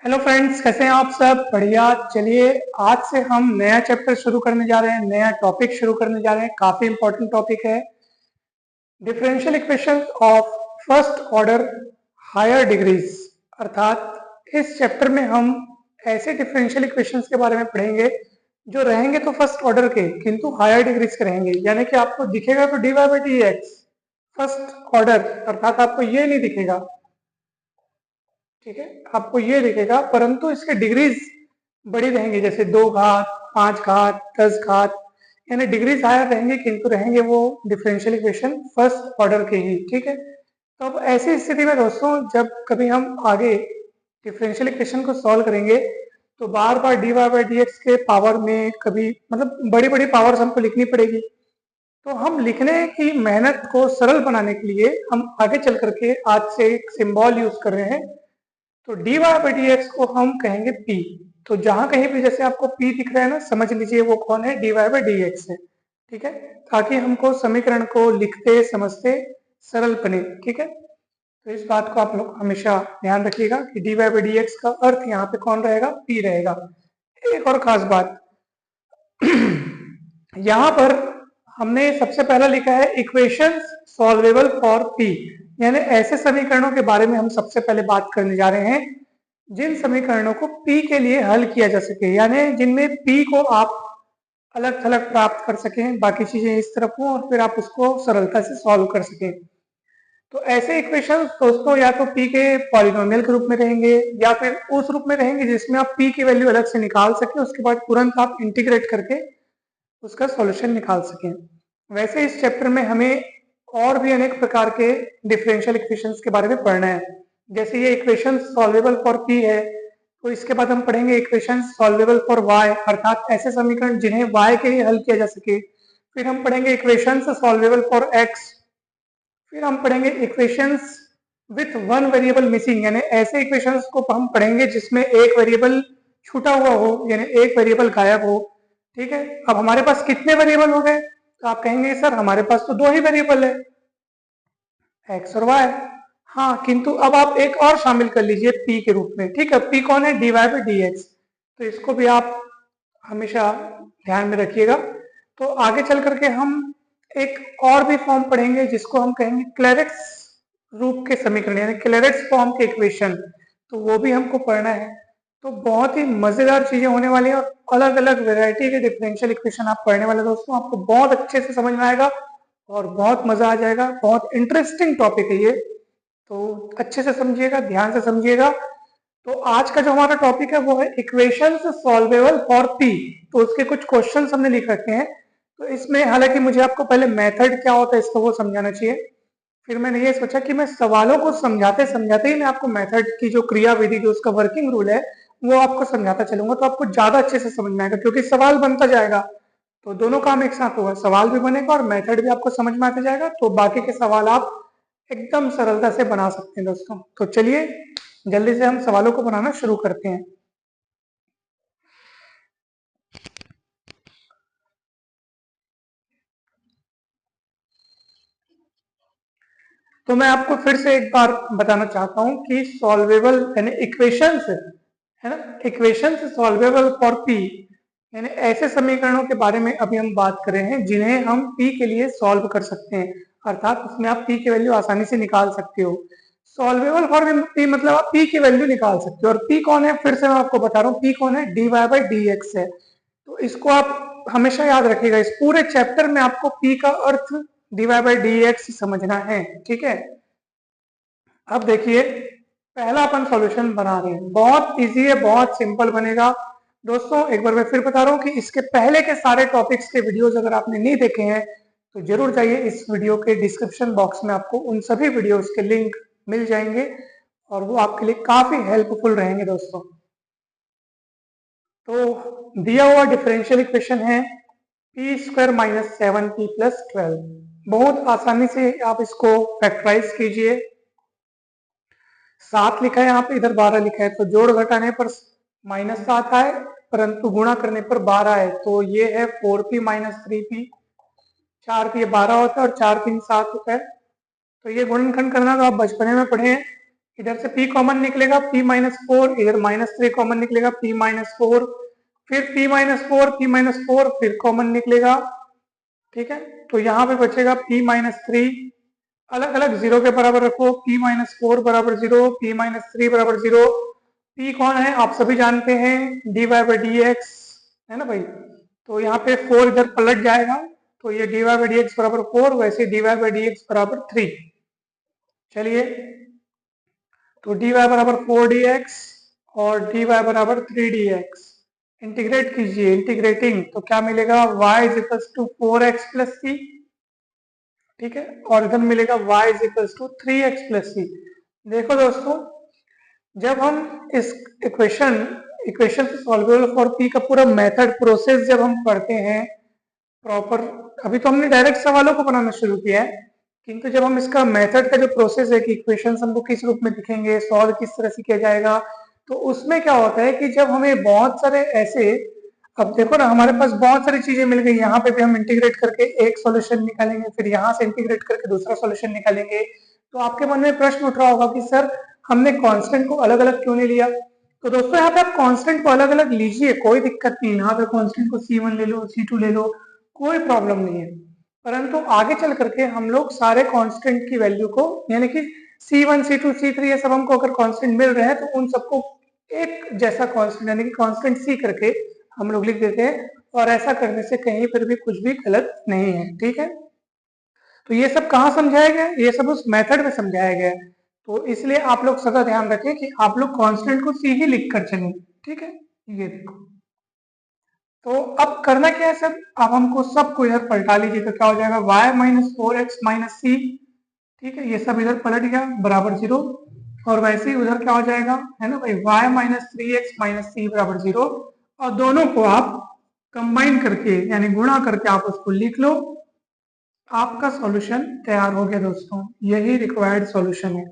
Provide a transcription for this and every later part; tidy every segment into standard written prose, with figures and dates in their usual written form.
Hello friends, कैसे हैं आप सब? बढ़िया। चलिए, आज से हम नया चैप्टर शुरू करने जा रहे हैं, नया टॉपिक शुरू करने जा रहे हैं। काफी इंपॉर्टेंट टॉपिक है, differential equations of first order higher degrees. अर्थात इस चैप्टर में हम ऐसे डिफरेंशियल इक्वेशंस के बारे में पढ़ेंगे जो रहेंगे तो फर्स्ट ऑर्डर के, किंतु हायर डिग्रीज के रहेंगे। यानी कि आपको दिखेगा तो d Y by D x first order, अर्थात आपको ये नहीं दिखेगा, ठीक है, आपको ये दिखेगा, परंतु इसके डिग्रीज बड़ी रहेंगी, जैसे 2 घात, 5 घात, 10 घात, यानी डिग्रीज हायर रहेंगे, किंतु रहेंगे वो डिफरेंशियल इक्वेशन फर्स्ट ऑर्डर के ही। ठीक है, तो अब ऐसी स्थिति में दोस्तों, जब कभी हम आगे डिफरेंशियल इक्वेशन को सॉल्व करेंगे तो बार बार D Y by D X के पावर में कभी मतलब बड़ी बड़ी पावर्स हमको लिखनी पड़ेगी। तो हम लिखने की मेहनत को सरल बनाने के लिए हम आगे चल करके आज से एक सिंबल यूज कर रहे हैं। तो d Y by D x को हम कहेंगे पी। तो जहां कहीं भी जैसे आपको पी दिख रहा है ना, समझ लीजिए वो कौन है, d Y by D x है। ठीक है, ताकि हमको समीकरण को लिखते समझते सरल बने। ठीक है, तो इस बात को आप लोग हमेशा ध्यान रखिएगा कि d Y by D x का अर्थ यहाँ पे कौन रहेगा, पी रहेगा। एक और खास बात, यहाँ पर हमने सबसे पहला लिखा है इक्वेशंस सॉल्वेबल फॉर पी, यानी ऐसे समीकरणों के बारे में हम सबसे पहले बात करने जा रहे हैं जिन समीकरणों को पी के लिए हल किया जा सके, यानी जिनमें पी को आप अलग थलग प्राप्त कर सकें, बाकी चीजें इस तरफ हो और फिर आप उसको सरलता से सॉल्व कर सकें। तो ऐसे इक्वेशंस दोस्तों या तो पी के पॉलिनोमियल के रूप में रहेंगे या फिर उस रूप में रहेंगे जिसमें आप पी की वैल्यू अलग से निकाल सके, उसके बाद तुरंत आप इंटीग्रेट करके उसका सॉल्यूशन निकाल सकें। वैसे इस चैप्टर में हमें और भी अनेक प्रकार के डिफरेंशियल इक्वेशंस के बारे में पढ़ना है। जैसे ये इक्वेशन सॉल्वेबल फॉर पी है, तो इसके बाद हम पढ़ेंगे इक्वेशन सॉल्वेबल फॉर वाई, अर्थात ऐसे समीकरण जिन्हें वाई के लिए हल किया जा सके। फिर हम पढ़ेंगे इक्वेशन सॉल्वेबल फॉर एक्स। फिर हम पढ़ेंगे equations with one variable missing, यानी ऐसे इक्वेशंस को हम पढ़ेंगे जिसमें एक वेरिएबल छूटा हुआ हो, यानी एक वेरिएबल गायब हो। ठीक है, अब हमारे पास कितने वेरिएबल हो गए? तो आप कहेंगे सर हमारे पास तो 2 ही वेरिएबल है, एक्स और वाई। हाँ, किंतु अब आप एक और शामिल कर लीजिए पी के रूप में। ठीक है, पी कौन है? D Y by D x. तो इसको भी आप हमेशा ध्यान में रखिएगा। तो आगे चल करके हम एक और भी फॉर्म पढ़ेंगे जिसको हम कहेंगे क्लेरेट्स रूप के समीकरण, यानी क्लेरेट्स फॉर्म के इक्वेशन। तो वो भी हमको पढ़ना है। तो बहुत ही मजेदार चीजें होने वाली है और अलग अलग वैरायटी के डिफरेंशियल इक्वेशन आप पढ़ने वाले दोस्तों, आपको बहुत अच्छे से समझ में आएगा और बहुत मजा आ जाएगा। बहुत इंटरेस्टिंग टॉपिक है ये, तो अच्छे से समझिएगा, ध्यान से समझिएगा। तो आज का जो हमारा टॉपिक है वो है इक्वेशंस सॉल्वेबल फॉर पी। तो उसके कुछ क्वेश्चंस हमने लिख रखे हैं। तो इसमें हालांकि मुझे आपको पहले मेथड क्या होता है इसको वो समझाना चाहिए, फिर मैंने ये सोचा कि मैं सवालों को समझाते समझाते ही मैं आपको मेथड की जो क्रिया विधि, जो उसका वर्किंग रूल है, वो आपको समझाता चलूंगा, तो आपको ज्यादा अच्छे से समझ में आएगा, क्योंकि सवाल बनता जाएगा तो दोनों काम एक साथ होगा, सवाल भी बनेगा और मेथड भी आपको समझ में आता जाएगा। तो बाकी के सवाल आप एकदम सरलता से बना सकते हैं दोस्तों। तो चलिए जल्दी से हम सवालों को बनाना शुरू करते हैं। तो मैं आपको फिर से एक बार बताना चाहता हूं कि सॉल्वेबल यानी इक्वेशंस है ना, इक्वेशंस सॉल्वेबल फॉर पी, यानी ऐसे समीकरणों के बारे में अभी हम बात कर रहे हैं जिन्हें हम पी के लिए सॉल्व कर सकते हैं, अर्थात उसमें आप पी की वैल्यू आसानी से निकाल सकते हो। सॉल्वेबल फॉर पी मतलब आप पी की वैल्यू निकाल सकते हो। और पी कौन है? फिर से मैं आपको बता रहा हूँ, पी कौन है? D Y by D x है। तो इसको आप हमेशा याद रखिएगा, इस पूरे चैप्टर में आपको पी का अर्थ D Y by D X समझना है। ठीक है, अब देखिए पहला अपन सॉल्यूशन बना रहे हैं, बहुत इजी है, बहुत सिंपल बनेगा। दोस्तों एक बार मैं फिर बता रहा हूँ कि इसके पहले के सारे टॉपिक्स के वीडियोस अगर आपने नहीं देखे हैं तो जरूर जाइए, इस वीडियो के डिस्क्रिप्शन बॉक्स में आपको उन सभी वीडियोस के लिंक मिल जाएंगे और वो आपके लिए काफी हेल्पफुल रहेंगे दोस्तों। तो दिया हुआ डिफरेंशियल इक्वेशन है P square minus 7p plus 12। बहुत आसानी से आप इसको फैक्टराइज कीजिए। 7 लिखा है यहाँ पे, इधर 12 लिखा है, तो जोड़ घटाने पर -7 आए, परंतु गुणा करने पर 12 है, तो ये है 4p माइनस 3p। 4p 12 होता है और 4 3 7 होता है। तो ये गुणनखंड करना तो आप बचपने में पढ़े हैं, इधर से p कॉमन निकलेगा p-4, इधर -3 कॉमन निकलेगा p-4, फिर p-4, p-4 फिर कॉमन निकलेगा, ठीक है। तो यहाँ पे बचेगा p-3, अलग अलग 0 के बराबर रखो, p-4 बराबर 0, p-3 बराबर 0। p कौन है आप सभी जानते हैं, dy/dx है ना भाई। तो यहाँ पे 4 इधर पलट जाएगा, तो ये dy/dx बराबर 4, वैसे dy/dx बराबर 3। चलिए, तो dy बराबर 4dx और dy बराबर 3dx इंटीग्रेट कीजिए, इंटीग्रेटिंग तो क्या मिलेगा, y is equals to 4x plus C, ठीक है, और इधर मिलेगा y is equals to 3x plus C. देखो दोस्तों, जब हम इस इक्वेशन सॉल्वेबल फॉर p का पूरा मेथड प्रोसेस जब हम पढ़ते हैं प्रॉपर, अभी तो हमने डायरेक्ट सवालों को बनाना शुरू किया है, किंतु जब हम इसका मेथड का जो प्रोसेस है कि इक्वेशंस हमको किस रूप में दिखेंगे, सॉल्व किस तरह से किया जाएगा, तो उसमें क्या होता है कि जब हमें बहुत सारे ऐसे, अब देखो ना हमारे पास बहुत सारी चीजें मिल गई, यहाँ पे भी हम इंटीग्रेट करके एक सॉल्यूशन निकालेंगे, फिर यहाँ से इंटीग्रेट करके दूसरा सॉल्यूशन निकालेंगे। तो आपके मन में प्रश्न उठ रहा होगा कि सर हमने कांस्टेंट को अलग अलग क्यों नहीं लिया। तो दोस्तों यहाँ पे आप कांस्टेंट को अलग अलग लीजिए, कोई दिक्कत नहीं, यहाँ पे कांस्टेंट को C1 ले लो, C2 ले लो, कोई प्रॉब्लम नहीं है। परंतु आगे चल करके हम लोग सारे कांस्टेंट की वैल्यू को, यानी कि C1, C2, C3 ये सब हमको अगर कांस्टेंट मिल रहे हैं तो उन सबको एक जैसा कांस्टेंट यानी कि कांस्टेंट C करके हम लोग लिख देते हैं, और ऐसा करने से कहीं पर भी कुछ भी गलत नहीं है, ठीक है। तो ये सब कहाँ समझाया गया, ये सब उस मेथड में समझाया गया है। तो इसलिए आप लोग सदा ध्यान रखें कि आप लोग कांस्टेंट को C ही लिख कर चलें, ठीक है। ये देखो, तो अब करना क्या है सर, अब हमको सबको इधर पलटा लीजिए, तो क्या हो जाएगा y-4x-c, ठीक है, ये सब इधर पलट गया बराबर 0, और वैसे ही उधर क्या हो जाएगा, है ना भाई, y-3x-c बराबर 0, और दोनों को आप कंबाइन करके यानी गुणा करके आप उसको लिख लो, आपका सॉल्यूशन तैयार हो गया दोस्तों। यही रिक्वायर्ड सॉल्यूशन है।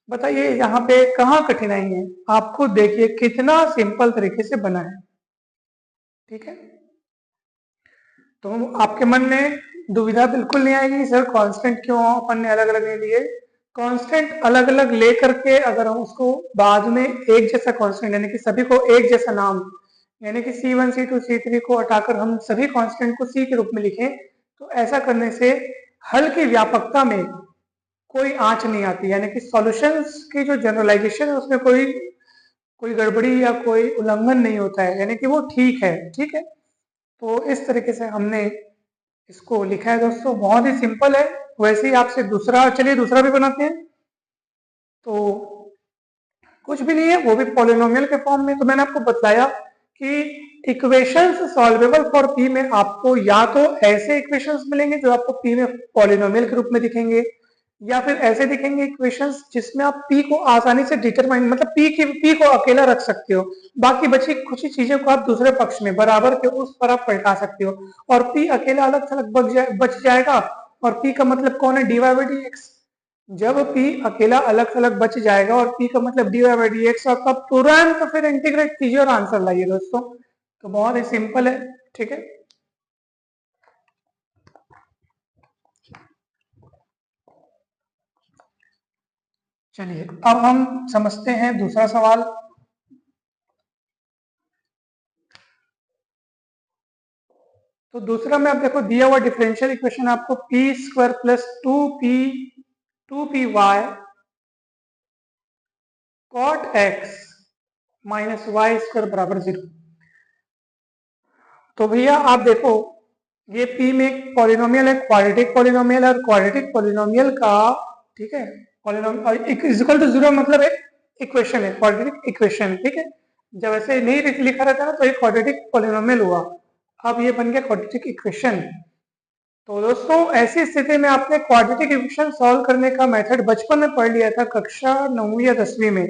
बताइए यहाँ पे कहाँ कठिनाई है, आप खुद देखिए कितना सिंपल तरीके से बना है, ठीक है। तो आपके मन में दुविधा बिल्कुल नहीं आएगी सर कांस्टेंट क्यों अपन ने अलग अलग नहीं लिए। कांस्टेंट अलग अलग लेकर के अगर हम उसको बाद में एक जैसा कांस्टेंट यानी कि सभी को एक जैसा नाम, यानी कि C1, C2, C3 को हटाकर हम सभी कांस्टेंट को C के रूप में लिखें, तो ऐसा करने से हल की व्यापकता में कोई आंच नहीं आती, यानी कि सॉल्यूशंस की जो जनरलाइजेशन है उसमें कोई गड़बड़ी या कोई उल्लंघन नहीं होता है, यानी कि वो ठीक है, ठीक है। तो इस तरीके से हमने इसको लिखा है दोस्तों, बहुत ही सिंपल है। वैसे ही आपसे दूसरा, चलिए दूसरा भी बनाते हैं। तो कुछ भी नहीं है, वो भी पॉलिनोमियल के फॉर्म में। तो मैंने आपको बताया कि इक्वेशंस सॉल्वेबल फॉर पी में आपको या तो ऐसे इक्वेशंस मिलेंगे जो आपको पी में पॉलिनोमियल के रूप में दिखेंगे, या फिर ऐसे दिखेंगे इक्वेशंस जिसमें आप p को आसानी से डिटरमाइन, मतलब p को अकेला रख सकते हो, बाकी बची कुछ ही चीजों को आप दूसरे पक्ष में बराबर के उस पर आप पलटा सकते हो, और p अकेला अलग थलग बच जाएगा। और p का मतलब कौन है, dy/dx। जब p अकेला अलग थलग बच जाएगा और p का मतलब dy/dx, और तब तुरंत फिर इंटीग्रेट कीजिए और आंसर लाइए दोस्तों। तो बहुत ही सिंपल है, ठीक है। चलिए अब हम समझते हैं दूसरा सवाल। तो दूसरा में आप देखो, दिया हुआ डिफरेंशियल इक्वेशन आपको p² plus 2py cot x minus y² बराबर 0। तो भैया आप देखो, ये p में एक पॉलिनोमियल है, क्वाड्रेटिक पॉलिनोमियल, और क्वाड्रेटिक पॉलिनोमियल का, ठीक है, पॉलिनोमियल इक्वल टू 0 मतलब एक इक्वेशन है, क्वाड्रेटिक इक्वेशन, ठीक है। जब ऐसे नहीं लिखा रहता ना तो एक क्वाड्रेटिक पॉलिनोमियल हुआ, अब ये बन गया क्वाड्रेटिक इक्वेशन। तो दोस्तों ऐसी स्थिति में आपने क्वाड्रेटिक इक्वेशन सॉल्व करने का मेथड बचपन में पढ़ लिया था, कक्षा 9वीं या 10वीं में।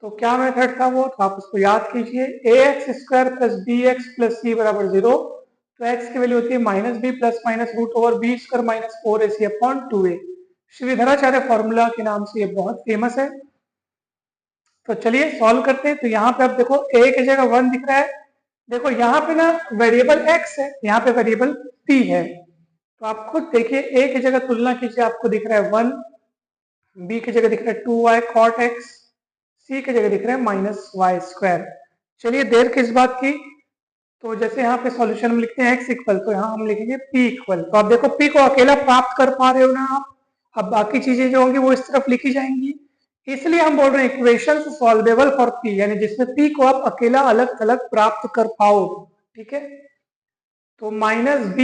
तो क्या मेथड था वो, तो आप उसको याद कीजिए, ax² plus bx plus c बराबर 0। तो x की वैल्यू होती है -b plus minus √b² minus 4ac upon 2a। Shridharacharya formula के नाम से ये बहुत फेमस है। तो चलिए सॉल्व करते हैं। तो यहाँ पे आप देखो a की जगह 1 दिख रहा है, देखो यहाँ पे ना वेरिएबल x है, यहाँ पे वेरिएबल p है। तो आप खुद देखिए, a की जगह तुलना कीजिए, आपको दिख रहा है 1, बी की जगह दिख रहा है 2y cot x, सी की जगह दिख रहा है -y²। चलिए देर किस बात की, तो जैसे यहाँ पे सॉल्यूशन में लिखते हैं x इक्वल, तो यहाँ हम लिखेंगे p इक्वल। तो आप देखो p को अकेला प्राप्त कर पा रहे हो ना आप, अब बाकी चीजें जो होंगी वो इस तरफ लिखी जाएंगी। इसलिए हम बोल रहे हैं इक्वेशन सॉल्वेबल फॉर p, यानी जिसमें p को आप अकेला अलग थलग प्राप्त कर पाओ। ठीक है, तो -b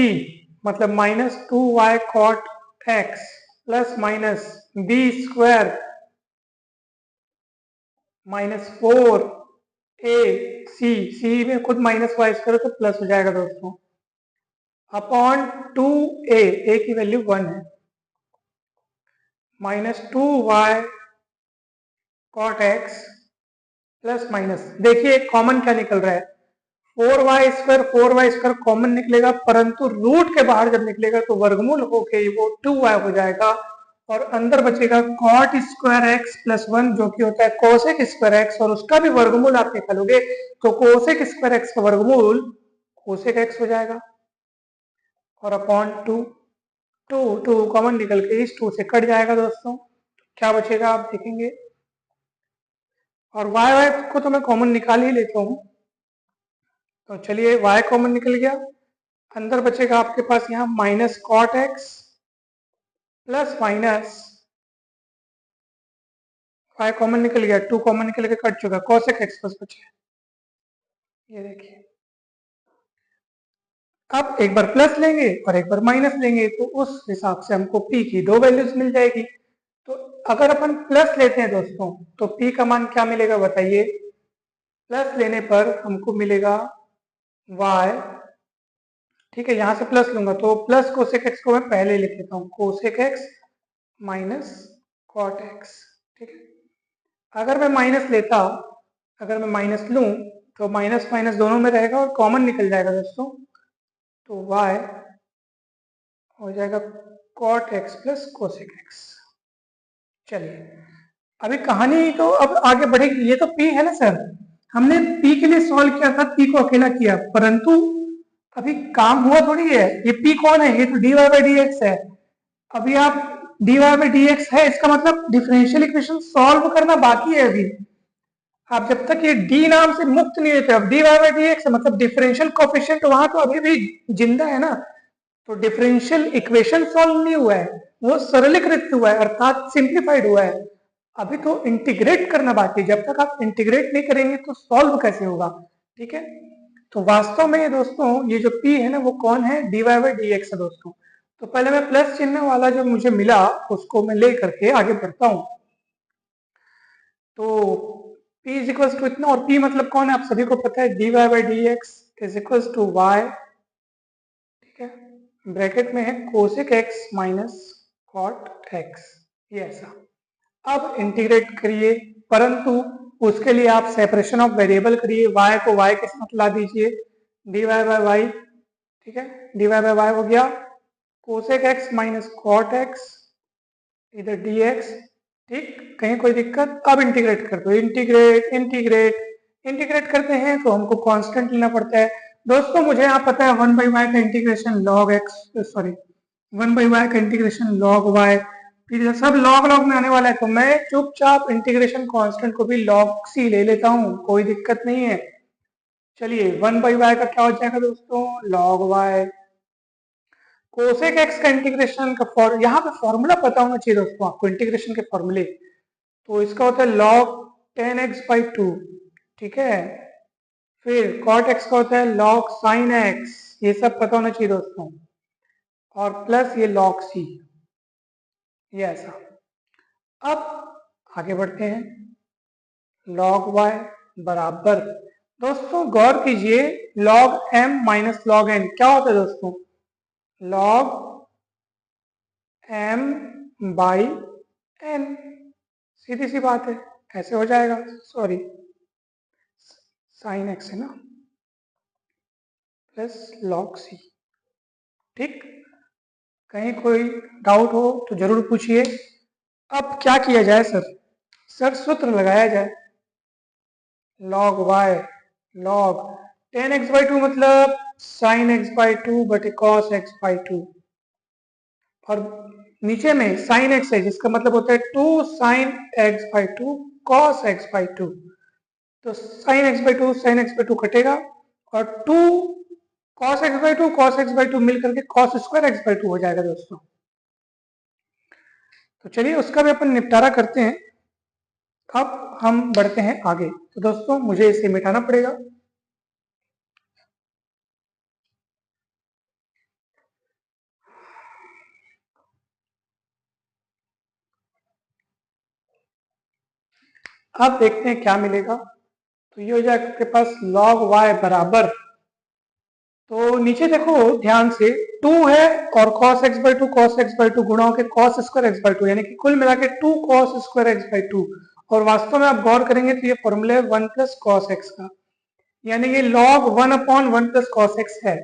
मतलब -2y cot x plus -b² -4ac में खुद -y² तो प्लस हो जाएगा दोस्तों, अपॉन 2a, a की वैल्यू 1 है, -2y cot x plus minus, देखिए कॉमन क्या निकल रहा है, 4y² कॉमन निकलेगा, परंतु रूट के बाहर जब निकलेगा तो वर्गमूल होके वो 2y हो जाएगा, और अंदर बचेगा cot² x प्लस 1 जो कि होता है cosec² x, और उसका भी वर्गमूल आप निकालोगे तो cosec² x का वर्गमूल cosec x हो जाएगा, और अपॉन 2 कॉमन निकल के इस 2 से कट जाएगा दोस्तों, क्या बचेगा आप देखेंगे, और y को तो मैं कॉमन निकाल ही लेता हूं, तो चलिए y कॉमन निकल गया, अंदर बचेगा आपके पास यहाँ -cot x plus minus y common निकल गया, 2 कॉमन निकल के कट चुका, cosec x बस बचे, ये देखिए। अब एक बार प्लस लेंगे और एक बार माइनस लेंगे तो उस हिसाब से हमको p की दो वैल्यूज मिल जाएगी। तो अगर अपन प्लस लेते हैं दोस्तों तो p का मान क्या मिलेगा बताइए, प्लस लेने पर हमको मिलेगा y, ठीक है, यहां से प्लस लूंगा तो प्लस कोसेक एक्स को मैं पहले लिख लेता हूँ, cosec x minus cot x. ठीक है, अगर मैं माइनस लेता, अगर मैं माइनस लूं तो माइनस माइनस दोनों में रहेगा और कॉमन निकल जाएगा दोस्तों, तो y हो जाएगा cot x plus cosec x. चलिए अभी कहानी तो अब आगे बढ़ेगी, ये तो p है ना सर, हमने p के लिए सॉल्व किया था, p को अकेला किया, परंतु अभी काम हुआ थोड़ी है, ये p कौन है, ये तो dy बाई डी एक्स है। अभी आप dy बाई डी एक्स है, इसका मतलब डिफरेंशियल इक्वेशन सॉल्व करना बाकी है अभी। आप जब तक ये d नाम से मुक्त नहीं होते, अब dy बाई डी एक्स मतलब डिफरेंशियल कोफिशिएंट वहां तो अभी भी जिंदा है ना, तो डिफरेंशियल इक्वेशन सॉल्व नहीं हुआ है, वो सरलीकृत हुआ है अर्थात सिंप्लीफाइड हुआ है, अभी तो इंटीग्रेट करना बाकी है, जब तक आप इंटीग्रेट नहीं करेंगे तो सॉल्व कैसे होगा। ठीक है, तो वास्तव में दोस्तों ये जो p है ना वो कौन है, dy बाई डी एक्स है दोस्तों। तो पहले मैं प्लस चिन्ह वाला जो मुझे मिला उसको मैं ले करके आगे बढ़ता हूं, तो p इज इक्वल टू इतना, और p मतलब कौन है आप सभी को पता है, dy by D x is equal to y, ठीक है, ब्रैकेट में है cosec x minus cot x, ये ऐसा। अब इंटीग्रेट करिए, परंतु उसके लिए आप सेपरेशन ऑफ वेरिएबल करिए, y को y के साथ ला दीजिए, dy बाई वाई, ठीक है, dy बाई वाई हो गया cosec x minus cot x, इधर dx, ठीक, कहीं कोई दिक्कत, अब इंटीग्रेट कर दो, इंटीग्रेट इंटीग्रेट इंटीग्रेट करते हैं तो हमको कांस्टेंट लेना पड़ता है दोस्तों, मुझे यहाँ पता है 1/y का integration log x, sorry 1/y का इंटीग्रेशन log y, फिर सब लॉग लॉग में आने वाला है, तो मैं चुपचाप इंटीग्रेशन कांस्टेंट को भी log c ले लेता हूँ, कोई दिक्कत नहीं है। चलिए 1/y का क्या हो जाएगा दोस्तों, log y, कोसेक एक्स का इंटीग्रेशन का यहाँ पे फॉर्मूला पता होना चाहिए दोस्तों आपको इंटीग्रेशन के फॉर्मूले, तो इसका होता है log 10x/2, ठीक है, फिर cot x का होता है log sin x, ये सब पता होना चाहिए दोस्तों, और प्लस ये log c, ये ऐसा। अब आगे बढ़ते हैं, log y बराबर, दोस्तों गौर कीजिए log m minus log n क्या होता है दोस्तों, log m बाई n, सीधी सी बात है, ऐसे हो जाएगा, सॉरी साइन एक्स है ना प्लस log c, ठीक, कहीं कोई डाउट हो तो जरूर पूछिए। अब क्या किया जाए सर, सर सूत्र लगाया जाए, log y log 10x/2 मतलब sin x/2 बटे cos x/2, और नीचे में साइन एक्स है जिसका मतलब होता है 2 sine x by 2 cos x by 2। तो sine x by 2 sine x by 2 कटेगा और 2 cos x by 2 cos x by 2 मिलकर के कॉस स्क्वायर एक्स बाई 2 हो जाएगा दोस्तों। तो चलिए उसका भी अपन निपटारा करते हैं। अब हम बढ़ते हैं आगे। तो दोस्तों मुझे इसे मिटाना पड़ेगा। अब देखते हैं क्या मिलेगा। तो ये हो जाएगा आपके पास log y बराबर, तो नीचे देखो ध्यान से 2 है और cos x by 2 cos x by 2 गुणा होकर cos स्क्वायर x बाई 2 यानी कि कुल मिला के 2 cos स्क्वायर x बाई 2। और वास्तव में आप गौर करेंगे तो ये फॉर्मूला है 1 प्लस कॉस एक्स का, यानी ये log 1 upon 1 plus cos x है।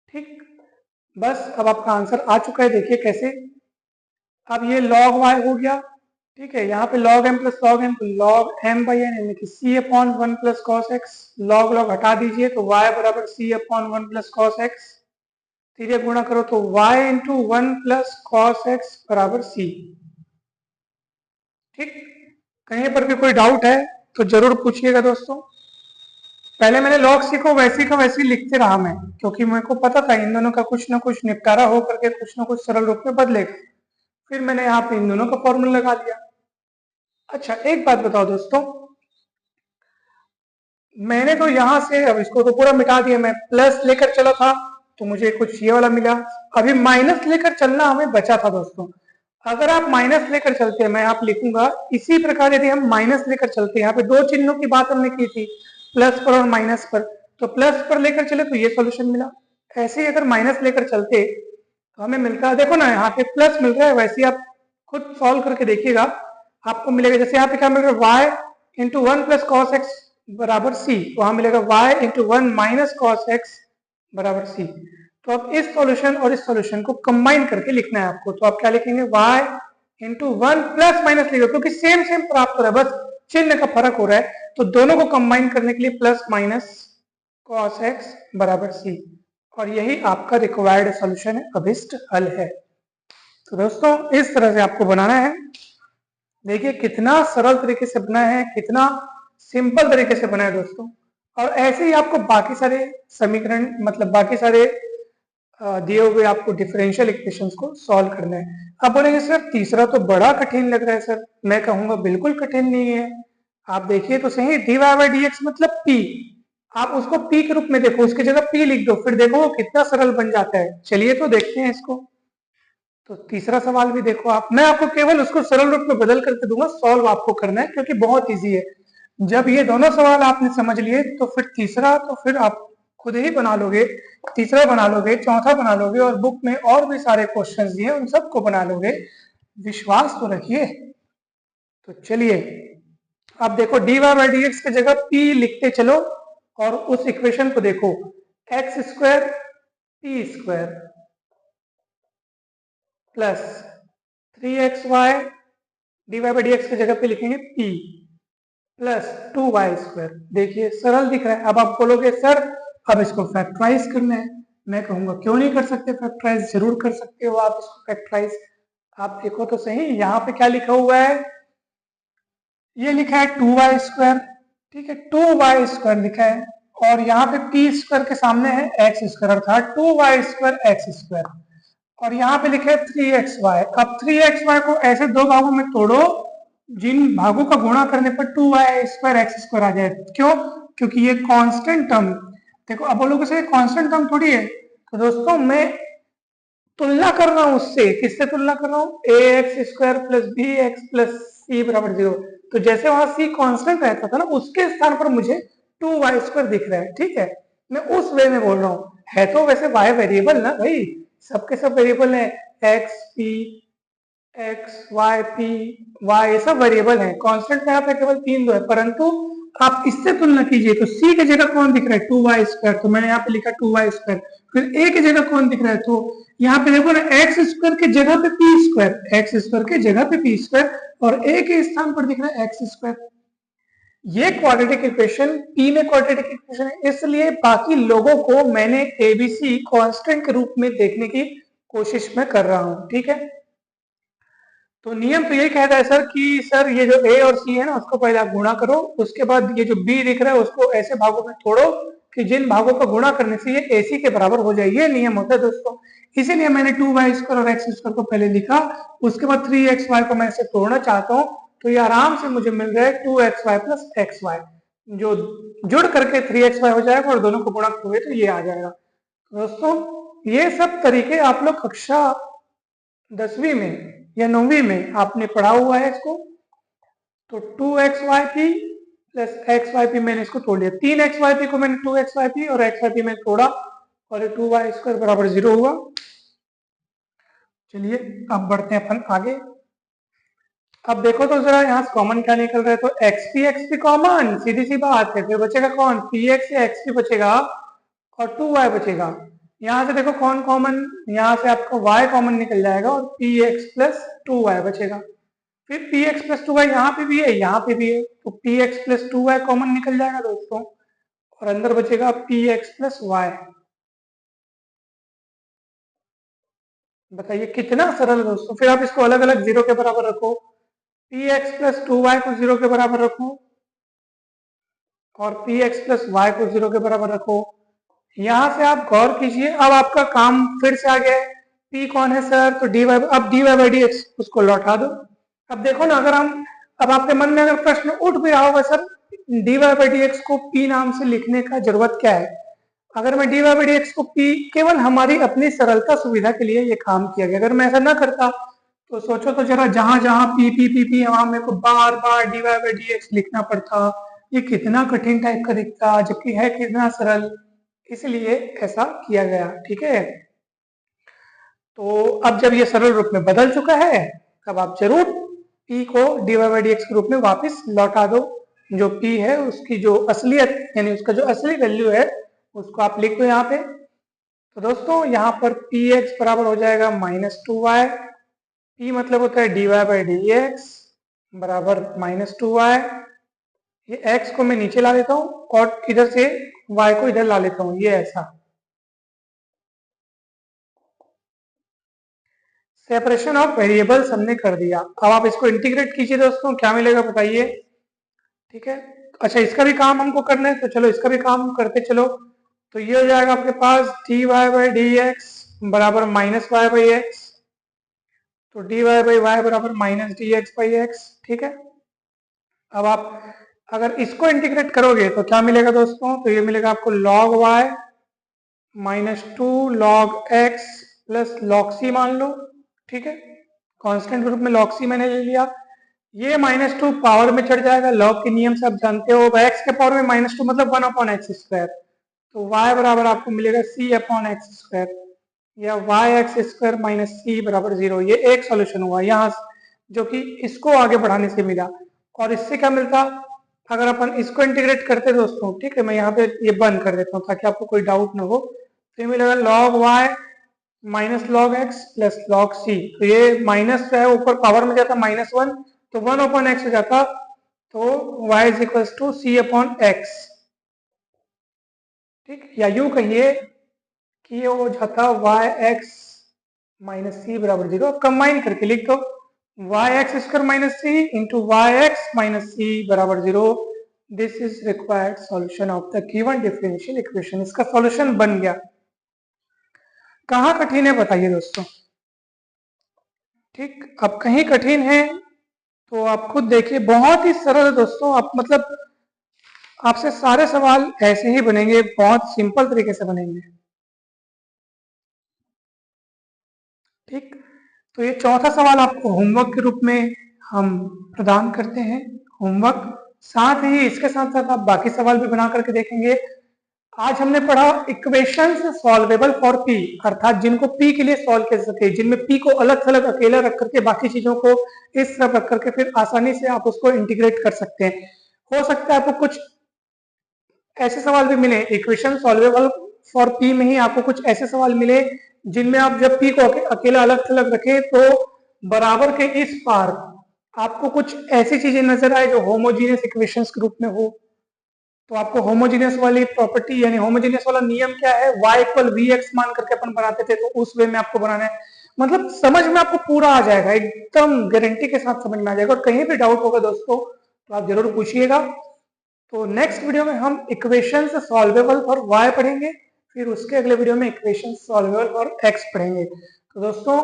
ठीक, बस अब आपका आंसर आ चुका है। देखिए कैसे, अब ये log y हो गया, ठीक है, यहाँ पे log m plus log n, log m by n यानी कि c upon 1 plus cos x. log log हटा दीजिए तो y बराबर c upon 1 plus cos x, सीधे गुणा करो तो y into 1 plus cos x बराबर c। ठीक, कहीं पर भी कोई डाउट है तो जरूर पूछिएगा दोस्तों। पहले मैंने log c को वैसी का वैसी लिखते रहा मैं, क्योंकि मेरे को पता था इन दोनों का कुछ ना कुछ निपटारा हो करके कुछ ना कुछ सरल रूप में बदलेगा। फिर मैंने यहाँ पे इन दोनों का फॉर्मूला लगा दिया। अच्छा एक बात बताओ दोस्तों, मैंने तो यहां से अब इसको तो पूरा मिटा दिया, मैं प्लस लेकर चला था तो मुझे कुछ ये वाला मिला। अभी माइनस लेकर चलना हमें बचा था दोस्तों। अगर आप माइनस लेकर चलते हैं, मैं आप लिखूंगा इसी प्रकार यदि हम माइनस लेकर चलते हैं, यहाँ पे दो चिन्हों की बात हमने की थी, प्लस पर और माइनस पर, तो प्लस पर लेकर चले तो ये सॉल्यूशन मिला। ऐसे ही अगर माइनस लेकर चलते तो हमें मिलता है, देखो ना यहाँ पे प्लस मिल रहा है, वैसे आप खुद सॉल्व करके देखिएगा आपको मिलेगा। जैसे यहाँ पे क्या मिल रहा है, y into 1 plus cos x बराबर सी, वहां मिलेगा y into 1 minus cos x बराबर सी। तो अब इस सॉल्यूशन और इस सॉल्यूशन को कंबाइन करके लिखना है आपको। तो आप क्या लिखेंगे, y इंटू 1 प्लस माइनस लिखेगा, क्योंकि सेम सेम प्राप्त हो रहा है, बस चिन्ह का फर्क हो रहा है। तो दोनों को कंबाइन करने के लिए प्लस माइनस कॉस एक्स बराबर सी, और यही आपका रिक्वायर्ड सॉल्यूशन है, अभिष्ट हल है। तो दोस्तों इस तरह से आपको बनाना है। देखिए कितना सरल तरीके से बना है, कितना सिंपल तरीके से बना है दोस्तों। और ऐसे ही आपको बाकी सारे समीकरण, मतलब बाकी सारे दिए हुए आपको डिफरेंशियल इक्वेशंस को सॉल्व करना है। अब बोलेंगे सर तीसरा तो बड़ा कठिन लग रहा है सर, मैं कहूंगा बिल्कुल कठिन नहीं है। आप देखिए तो सही, dy बाई डी एक्स मतलब p, आप उसको p के रूप में देखो, उसकी जगह p लिख दो, फिर देखो वो कितना सरल बन जाता है। चलिए तो देखते हैं इसको। तो तीसरा सवाल भी देखो आप, मैं आपको केवल उसको सरल रूप में बदल करके दूंगा, सॉल्व आपको करना है क्योंकि बहुत इजी है। जब ये दोनों सवाल आपने समझ लिए तो फिर तीसरा तो फिर आप खुद ही बना लोगे, तीसरा बना लोगे, चौथा बना लोगे, और बुक में और भी सारे क्वेश्चंस दिए उन सबको बना लोगे, विश्वास तो रखिए। तो चलिए आप देखो dy बाई डी एक्स की जगह p लिखते चलो और उस इक्वेशन को देखो, x square P square plus 3xy, dy by D x की जगह पे लिखेंगे p प्लस 2y स्क्वायर। देखिए सरल दिख रहा है। अब आप बोलोगे सर अब इसको फैक्टराइज करना है, मैं कहूंगा क्यों नहीं कर सकते फैक्टराइज, जरूर कर सकते हो आप इसको फैक्टराइज। आप देखो तो सही, यहाँ पे क्या लिखा हुआ है, ये लिखा है 2y स्क्वायर, ठीक है 2y स्क्वायर लिखा है, और यहाँ पे p स्क्वायर के सामने है x स्क्वायर, अर्थात 2y स्क्वायर x स्क्वायर, और यहाँ पे लिखा है 3xy। अब 3xy को ऐसे दो भागों में तोड़ो जिन भागों का गुणा करने पर 2y स्क्वायर एक्स स्क्वायर आ जाए। क्यों? क्योंकि ये कांस्टेंट टर्म, देखो अब बोलोगे सर कांस्टेंट टर्म थोड़ी है, तो दोस्तों मैं तुलना कर रहा हूं उससे, किससे तुलना कर रहा हूं, A X square plus B X plus C बराबर 0। तो जैसे वहां सी कांस्टेंट रहता था ना, उसके स्थान पर मुझे 2y स्क्वायर दिख रहा है, ठीक है, मैं उस वे में बोल रहा हूँ। है तो वैसे y वेरिएबल ना भाई, सबके सब वेरिएबल है, x p x y p y, ये सब वेरिएबल है, कांस्टेंट यहाँ पे केवल 3 2 है। परंतु आप इससे तुलना कीजिए तो c की जगह कौन दिख रहा है, 2y स्क्वायर, तो मैंने यहाँ पे लिखा 2y स्क्वायर। फिर a की जगह कौन दिख रहा है, तो यहाँ पे देखो ना एक्स स्क्वायर की जगह पे पी स्क्वायर, एक्स स्क्वायर की जगह पे पी स्क्वायर, और a के स्थान पर दिख रहा है एक्स स्क्वायर। ये क्वाड्रेटिक इक्वेशन पी में क्वाड्रेटिक इक्वेशन है, इसलिए बाकी लोगों को मैंने एबीसी कांस्टेंट के रूप में देखने की कोशिश में कर रहा हूं। ठीक है, तो नियम तो यही कहता है सर कि सर ये जो ए और सी है ना उसको पहले आप गुणा करो, उसके बाद ये जो बी दिख रहा है उसको ऐसे भागों में तोड़ो कि जिन भागों का गुणा करने से ये एसी के बराबर हो जाए। ये नियम होता है दोस्तों, इसीलिए मैंने 2y² और x² को पहले लिखा, उसके बाद 3xy को मैं इसे तोड़ना चाहता हूँ, तो ये आराम से मुझे मिल रहा है 2xy प्लस xy, जो जुड़ करके 3xy हो जाएगा और दोनों को गुणा करोगे तो ये आ जाएगा। दोस्तों ये सब तरीके आप लोग कक्षा 10वीं में या 9वीं में आपने पढ़ा हुआ है इसको। तो 2xyp प्लस xyp मैंने इसको तोड़ लिया, 3xyp को मैंने 2xyp और xyp में तोड़ा और 2y² बराबर 0 हुआ। चलिए अब बढ़ते हैं अपन आगे। अब देखो तो जरा यहाँ से कॉमन क्या निकल रहा है, तो xp कॉमन, सीधी सी बात है, फिर बचेगा कौन, px या xp बचेगा और 2y बचेगा। यहाँ से देखो कौन कॉमन, यहाँ से आपको y कॉमन निकल जाएगा और px प्लस 2y बचेगा। फिर px प्लस 2y यहाँ पे भी है, यहाँ पे भी है, तो px प्लस 2y कॉमन निकल जाएगा दोस्तों और अंदर बचेगा px प्लस y। बताइए कितना सरल है दोस्तों। फिर आप इसको अलग अलग 0 के बराबर रखो, px प्लस 2y को 0 के बराबर रखो और px प्लस y को 0 के बराबर रखो। यहां से आप गौर कीजिए, अब आपका काम फिर से आ गया है, p कौन है सर, तो dy, अब dy बाई डी एक्स उसको लौटा दो। अब देखो ना, अगर हम, अब आपके मन में अगर प्रश्न उठ भी रहा होगा sir dy by D x को p नाम से लिखने का जरूरत क्या है। अगर मैं dy बाई डी एक्स को p, केवल हमारी अपनी सरलता सुविधा के लिए ये काम किया गया, अगर मैं ऐसा ना करता तो सोचो तो जरा, जहां जहां p वहां मेरे को बार बार dy बाई डी एक्स लिखना पड़ता, ये कितना कठिन टाइप का दिखता, जबकि है कितना सरल, इसलिए ऐसा किया गया। ठीक है, तो अब जब ये सरल रूप में बदल चुका है तब आप जरूर p को dy बाई डी एक्स के रूप में वापस लौटा दो। जो p है उसकी जो असलियत, यानी उसका जो असली वैल्यू है उसको आप लिख दो यहाँ पे। तो दोस्तों यहाँ पर px बराबर हो जाएगा -2y, p मतलब होता है dy बाई डी एक्स बराबर -2y। ये x को मैं नीचे ला लेता हूँ और इधर से y को इधर ला लेता हूँ, ये ऐसा। सेपरेशन ऑफ वेरिएबल्स हमने कर दिया, अब आप इसको इंटीग्रेट कीजिए दोस्तों, क्या मिलेगा बताइए। ठीक है, अच्छा इसका भी काम हमको करना है, तो चलो इसका भी काम करते चलो। तो ये हो जाएगा आपके पास dy बाई डी एक्स बराबर -y बाई एक्स, तो dy बाई y बराबर -dx बाई एक्स। ठीक है, अब आप अगर इसको इंटीग्रेट करोगे तो क्या मिलेगा दोस्तों, तो ये मिलेगा आपको log y -2 log x plus log c मान लो। ठीक है, कांस्टेंट रूप में log c मैंने ले लिया, ये -2 पावर में चढ़ जाएगा, log के नियम से आप जानते हो, x के पावर में -2 मतलब 1/x², तो y बराबर आपको मिलेगा c/x² या y(x² - c) बराबर 0। ये एक सॉल्यूशन हुआ यहाँ, जो कि इसको आगे बढ़ाने से मिला। और इससे क्या मिलता, अगर अपन इसको इंटीग्रेट करते दोस्तों, ठीक है, मैं यहाँ पे ये बंद कर देता हूँ ताकि आपको कोई डाउट ना हो, तो ये मिलेगा log y -log x plus log c, तो ये माइनस जो है ऊपर पावर में जाता -1, तो 1/x हो जाता, तो y = c/x। ठीक, या यूं कहिए कि ये हो जाता yx - c बराबर 0। अब कंबाइन करके लिख दो, yx² - c into yx - c बराबर 0। This is required solution of the given differential equation. इसका सॉल्यूशन बन गया। कहाँ कठिन है बताइए दोस्तों। ठीक, अब कहीं कठिन है तो आप खुद देखिए, बहुत ही सरल है दोस्तों। आप मतलब आपसे सारे सवाल ऐसे ही बनेंगे, बहुत सिंपल तरीके से बनेंगे। ठीक, तो ये चौथा सवाल आपको होमवर्क के रूप में हम प्रदान करते हैं, होमवर्क। साथ ही इसके साथ साथ आप बाकी सवाल भी बना करके देखेंगे। आज हमने पढ़ा इक्वेशंस सॉल्वेबल फॉर पी, अर्थात जिनको पी के लिए सॉल्व कर सके, जिनमें पी को अलग थलग अकेला रख करके बाकी चीजों को इस तरफ रख करके फिर आसानी से आप उसको इंटीग्रेट कर सकते हैं। हो सकता है आपको कुछ ऐसे सवाल भी मिले, इक्वेशन सॉल्वेबल फॉर पी में ही आपको कुछ ऐसे सवाल मिले जिनमें आप जब पी को अकेला अलग थलग रखें तो बराबर के इस पार आपको कुछ ऐसी चीजें नजर आए जो होमोजीनियस इक्वेशंस के रूप में हो, तो आपको होमोजीनियस वाली प्रॉपर्टी यानी होमोजीनियस वाला नियम क्या है, y इक्वल वी एक्स मान करके अपन बनाते थे, तो उस वे में आपको बनाना है। मतलब समझ में आपको पूरा आ जाएगा, एकदम गारंटी के साथ समझ में आ जाएगा। और कहीं भी डाउट होगा दोस्तों तो आप जरूर पूछिएगा। तो नेक्स्ट वीडियो में हम इक्वेशन सॉल्वेबल फॉर y पढ़ेंगे, फिर उसके अगले वीडियो में इक्वेशन सॉल्वेबल फॉर x पढ़ेंगे। तो दोस्तों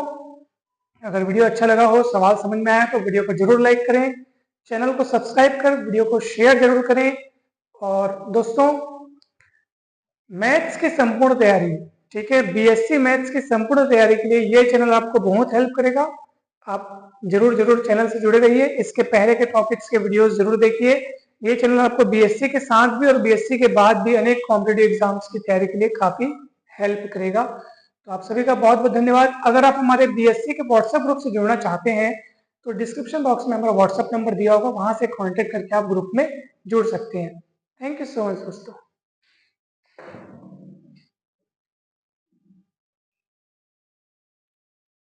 अगर वीडियो अच्छा लगा हो, सवाल समझ में आया तो वीडियो को जरूर लाइक करें, चैनल को सब्सक्राइब कर वीडियो को शेयर जरूर करें। और दोस्तों मैथ्स की संपूर्ण तैयारी, ठीक है, बीएससी मैथ्स की संपूर्ण तैयारी के लिए ये चैनल आपको बहुत हेल्प करेगा। आप जरूर जरूर चैनल से जुड़े रहिए, इसके पहले के टॉपिक्स के वीडियोस जरूर देखिए। ये चैनल आपको बीएससी के साथ भी और बीएससी के बाद भी अनेक कॉम्पिटिटिव एग्जाम्स की तैयारी के लिए काफी हेल्प करेगा। तो आप सभी का बहुत बहुत धन्यवाद। अगर आप हमारे बीएससी के व्हाट्सएप ग्रुप से जुड़ना चाहते हैं तो डिस्क्रिप्शन बॉक्स में हमारा व्हाट्सएप नंबर दिया होगा, वहां से कॉन्टेक्ट करके आप ग्रुप में जुड़ सकते हैं। थैंक यू सो मच दोस्तों।